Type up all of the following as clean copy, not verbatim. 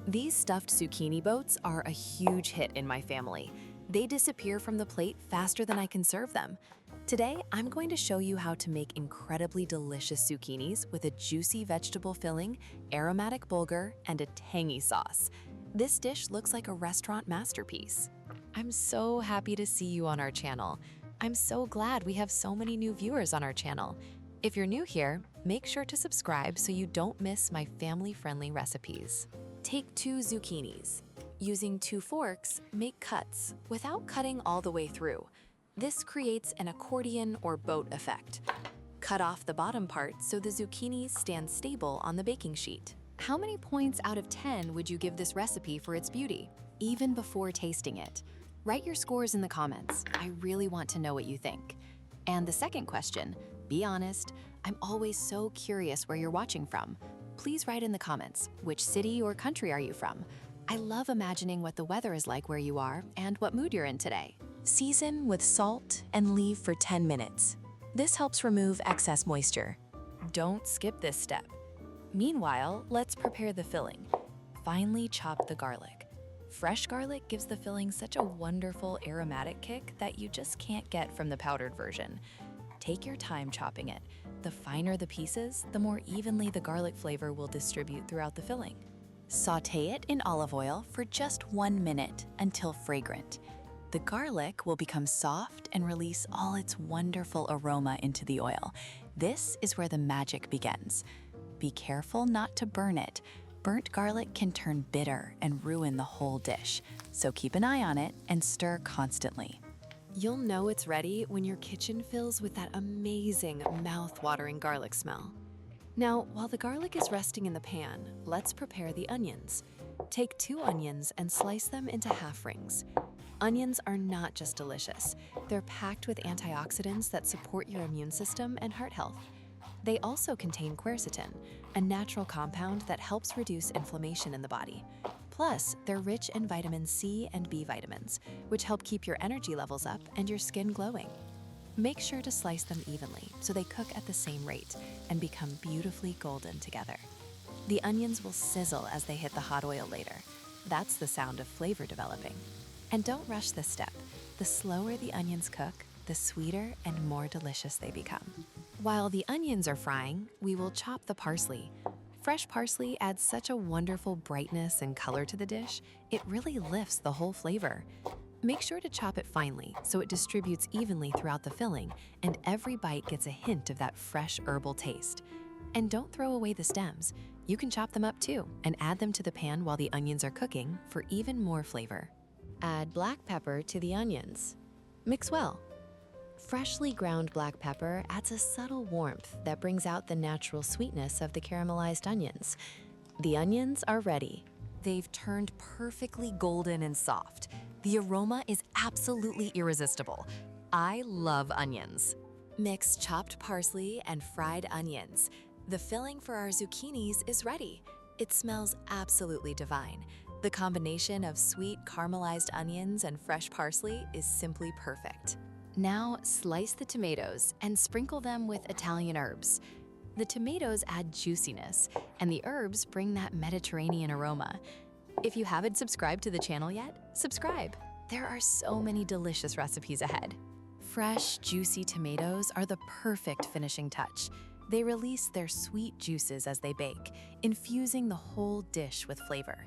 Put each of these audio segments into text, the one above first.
These stuffed zucchini boats are a huge hit in my family. They disappear from the plate faster than I can serve them. Today, I'm going to show you how to make incredibly delicious zucchinis with a juicy vegetable filling, aromatic bulgur, and a tangy sauce. This dish looks like a restaurant masterpiece. I'm so happy to see you on our channel. I'm so glad we have so many new viewers on our channel. If you're new here, make sure to subscribe so you don't miss my family-friendly recipes. Take 2 zucchinis. Using 2 forks, make cuts without cutting all the way through. This creates an accordion or boat effect. Cut off the bottom part so the zucchinis stand stable on the baking sheet. How many points out of 10 would you give this recipe for its beauty, even before tasting it? Write your scores in the comments. I really want to know what you think. And the second question, be honest, I'm always so curious where you're watching from. Please write in the comments, which city or country are you from? I love imagining what the weather is like where you are and what mood you're in today. Season with salt and leave for 10 minutes. This helps remove excess moisture. Don't skip this step. Meanwhile, let's prepare the filling. Finely chop the garlic. Fresh garlic gives the filling such a wonderful aromatic kick that you just can't get from the powdered version. Take your time chopping it. The finer the pieces, the more evenly the garlic flavor will distribute throughout the filling. Sauté it in olive oil for just 1 minute until fragrant. The garlic will become soft and release all its wonderful aroma into the oil. This is where the magic begins. Be careful not to burn it. Burnt garlic can turn bitter and ruin the whole dish, so keep an eye on it and stir constantly. You'll know it's ready when your kitchen fills with that amazing, mouth-watering garlic smell. Now, while the garlic is resting in the pan, let's prepare the onions. Take 2 onions and slice them into half rings. Onions are not just delicious, they're packed with antioxidants that support your immune system and heart health. They also contain quercetin, a natural compound that helps reduce inflammation in the body. Plus, they're rich in vitamin C and B vitamins, which help keep your energy levels up and your skin glowing. Make sure to slice them evenly so they cook at the same rate and become beautifully golden together. The onions will sizzle as they hit the hot oil later. That's the sound of flavor developing. And don't rush this step. The slower the onions cook, the sweeter and more delicious they become. While the onions are frying, we will chop the parsley. Fresh parsley adds such a wonderful brightness and color to the dish, it really lifts the whole flavor. Make sure to chop it finely so it distributes evenly throughout the filling and every bite gets a hint of that fresh herbal taste. And don't throw away the stems. You can chop them up too and add them to the pan while the onions are cooking for even more flavor. Add black pepper to the onions. Mix well. Freshly ground black pepper adds a subtle warmth that brings out the natural sweetness of the caramelized onions. The onions are ready. They've turned perfectly golden and soft. The aroma is absolutely irresistible. I love onions. Mix chopped parsley and fried onions. The filling for our zucchinis is ready. It smells absolutely divine. The combination of sweet caramelized onions and fresh parsley is simply perfect. Now, slice the tomatoes and sprinkle them with Italian herbs. The tomatoes add juiciness, and the herbs bring that Mediterranean aroma. If you haven't subscribed to the channel yet, subscribe. There are so many delicious recipes ahead. Fresh, juicy tomatoes are the perfect finishing touch. They release their sweet juices as they bake, infusing the whole dish with flavor.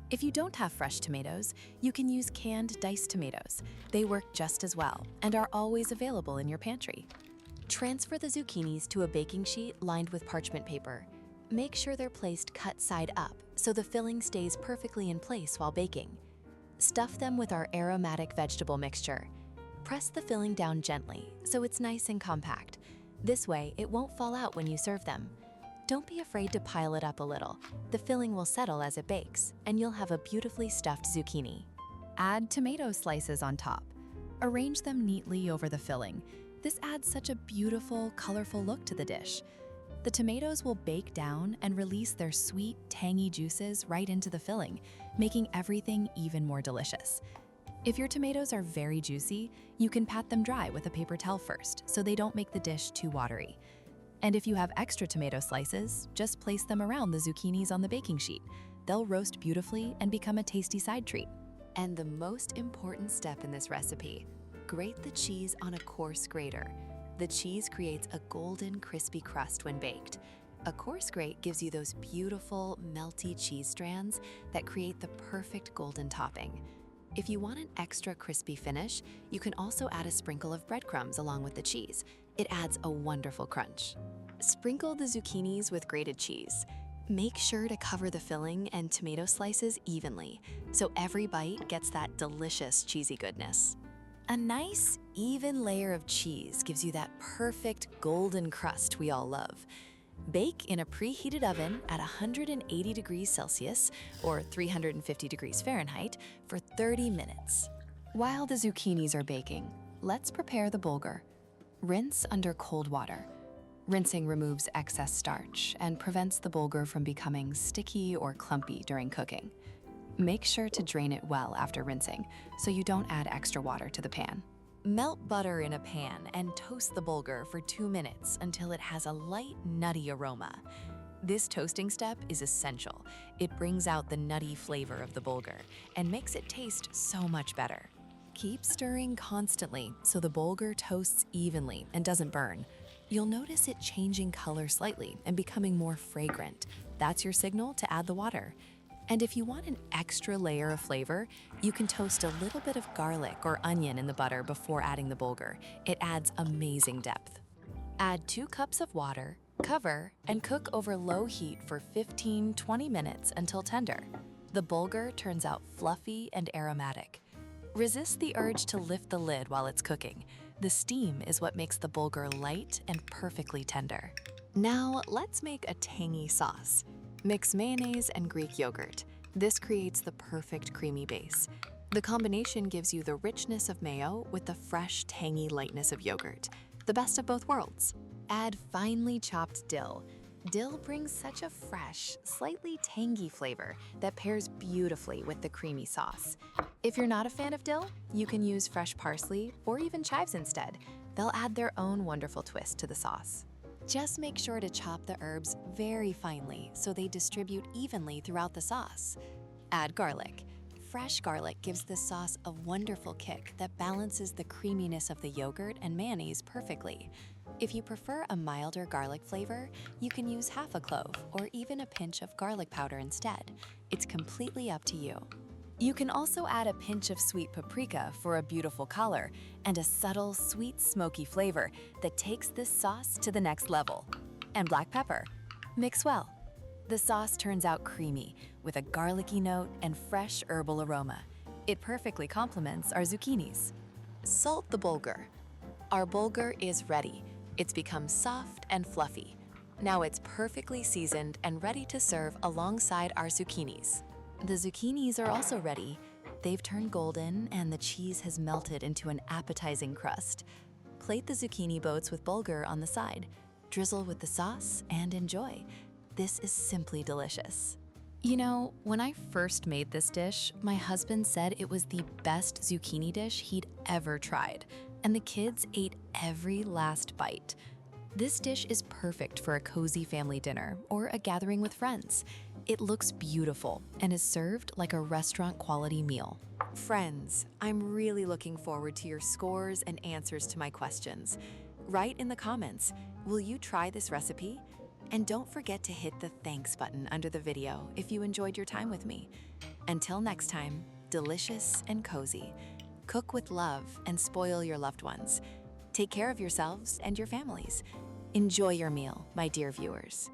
If you don't have fresh tomatoes, you can use canned diced tomatoes. They work just as well and are always available in your pantry. Transfer the zucchinis to a baking sheet lined with parchment paper. Make sure they're placed cut side up so the filling stays perfectly in place while baking. Stuff them with our aromatic vegetable mixture. Press the filling down gently so it's nice and compact. This way, it won't fall out when you serve them. Don't be afraid to pile it up a little. The filling will settle as it bakes, and you'll have a beautifully stuffed zucchini. Add tomato slices on top. Arrange them neatly over the filling. This adds such a beautiful, colorful look to the dish. The tomatoes will bake down and release their sweet, tangy juices right into the filling, making everything even more delicious. If your tomatoes are very juicy, you can pat them dry with a paper towel first so they don't make the dish too watery. And if you have extra tomato slices, just place them around the zucchinis on the baking sheet. they'll roast beautifully and become a tasty side treat. And the most important step in this recipe, grate the cheese on a coarse grater. The cheese creates a golden, crispy crust when baked. A coarse grate gives you those beautiful, melty cheese strands that create the perfect golden topping. If you want an extra crispy finish, you can also add a sprinkle of breadcrumbs along with the cheese. It adds a wonderful crunch. Sprinkle the zucchinis with grated cheese. Make sure to cover the filling and tomato slices evenly, so every bite gets that delicious cheesy goodness. A nice, even layer of cheese gives you that perfect golden crust we all love. Bake in a preheated oven at 180 degrees Celsius or 350 degrees Fahrenheit for 30 minutes. While the zucchinis are baking, let's prepare the bulgur. Rinse under cold water. Rinsing removes excess starch and prevents the bulgur from becoming sticky or clumpy during cooking. Make sure to drain it well after rinsing so you don't add extra water to the pan. Melt butter in a pan and toast the bulgur for 2 minutes until it has a light, nutty aroma. This toasting step is essential. It brings out the nutty flavor of the bulgur and makes it taste so much better. Keep stirring constantly so the bulgur toasts evenly and doesn't burn. You'll notice it changing color slightly and becoming more fragrant. That's your signal to add the water. And if you want an extra layer of flavor, you can toast a little bit of garlic or onion in the butter before adding the bulgur. It adds amazing depth. Add 2 cups of water, cover, and cook over low heat for 15-20 minutes until tender. The bulgur turns out fluffy and aromatic. Resist the urge to lift the lid while it's cooking. The steam is what makes the bulgur light and perfectly tender. Now, let's make a tangy sauce. Mix mayonnaise and Greek yogurt. This creates the perfect creamy base. The combination gives you the richness of mayo with the fresh, tangy lightness of yogurt. The best of both worlds. Add finely chopped dill. Dill brings such a fresh, slightly tangy flavor that pairs beautifully with the creamy sauce. If you're not a fan of dill, you can use fresh parsley or even chives instead. They'll add their own wonderful twist to the sauce. Just make sure to chop the herbs very finely so they distribute evenly throughout the sauce. Add garlic. Fresh garlic gives the sauce a wonderful kick that balances the creaminess of the yogurt and mayonnaise perfectly. If you prefer a milder garlic flavor, you can use half a clove or even a pinch of garlic powder instead. It's completely up to you. You can also add a pinch of sweet paprika for a beautiful color and a subtle, sweet, smoky flavor that takes this sauce to the next level. And black pepper. Mix well. The sauce turns out creamy with a garlicky note and fresh herbal aroma. It perfectly complements our zucchinis. Salt the bulgur. Our bulgur is ready. It's become soft and fluffy. Now it's perfectly seasoned and ready to serve alongside our zucchinis. The zucchinis are also ready. They've turned golden and the cheese has melted into an appetizing crust. Plate the zucchini boats with bulgur on the side. Drizzle with the sauce and enjoy. This is simply delicious. You know, when I first made this dish, my husband said it was the best zucchini dish he'd ever tried, and the kids ate every last bite. This dish is perfect for a cozy family dinner or a gathering with friends. It looks beautiful and is served like a restaurant-quality meal. Friends, I'm really looking forward to your scores and answers to my questions. Write in the comments, will you try this recipe? And don't forget to hit the thanks button under the video if you enjoyed your time with me. Until next time, delicious and cozy. Cook with love and spoil your loved ones. Take care of yourselves and your families. Enjoy your meal, my dear viewers.